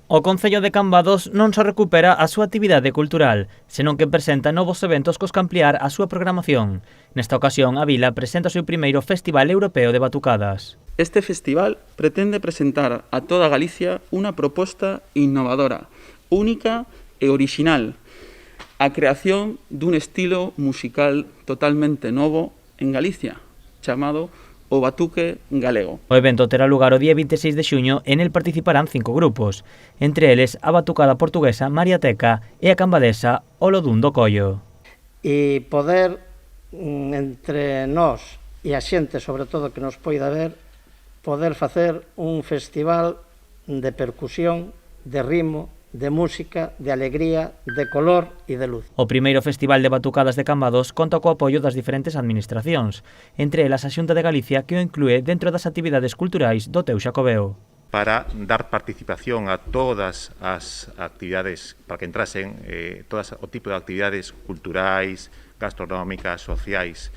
O Concello de Cambados non só recupera a súa actividade cultural, senón que presenta novos eventos cos que ampliar a súa programación. Nesta ocasión, a vila presenta o seu primeiro Festival Europeo de Batucadas. Este festival pretende presentar a toda Galicia unha proposta innovadora, única e orixinal, a creación dun estilo musical totalmente novo en Galicia, chamado o batuque galego. O evento terá lugar o día 26 de xuño e nel participarán 5 grupos, entre eles a batucada portuguesa Mariateca e a cambadesa O Lodún do Collo. E poder, entre nós e a xente, sobre todo, que nos poida ver, poder facer un festival de percusión, de ritmo, de música, de alegría, de color e de luz. O primeiro Festival de Batucadas de Cambados conta co apoio das diferentes administracións, entre elas a Xunta de Galicia, que o inclúe dentro das actividades culturais do teu Xacobeo. Para dar participación a todas as actividades, para que entrasen todas o tipo de actividades culturais, gastronómicas, sociais,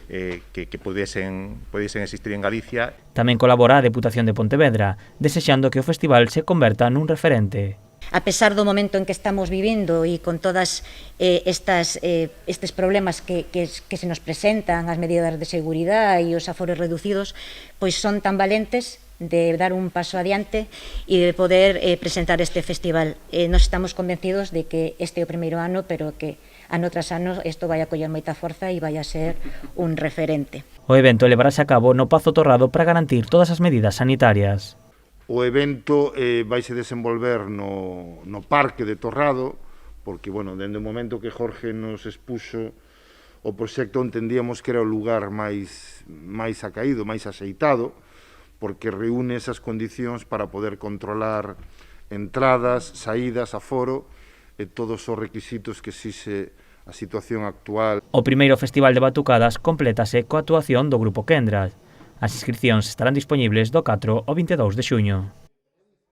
que pudiesen existir en Galicia. Tamén colabora a Deputación de Pontevedra, desexando que o festival se converta nun referente. A pesar do momento en que estamos vivindo e con todas estes problemas que se nos presentan, as medidas de seguridade e os aforos reducidos, pois son tan valentes de dar un paso adiante e de poder presentar este festival. Nos estamos convencidos de que este é o primeiro ano, pero que ano tras ano isto vai a coller moita forza e vai a ser un referente. O evento levarase a cabo no Pazo Torrado para garantir todas as medidas sanitarias. O evento vaise desenvolver no Parque de Torrado, porque, bueno, dende o momento que Jorge nos expuxo o proxecto entendíamos que era o lugar máis acaído, máis axeitado, porque reúne esas condicións para poder controlar entradas, saídas, aforo e todos os requisitos que exixe a situación actual. O primeiro Festival de Batucadas complétase coa actuación do Grupo Kendra. As inscripcións estarán dispoñibles do 4 ao 22 de xuño.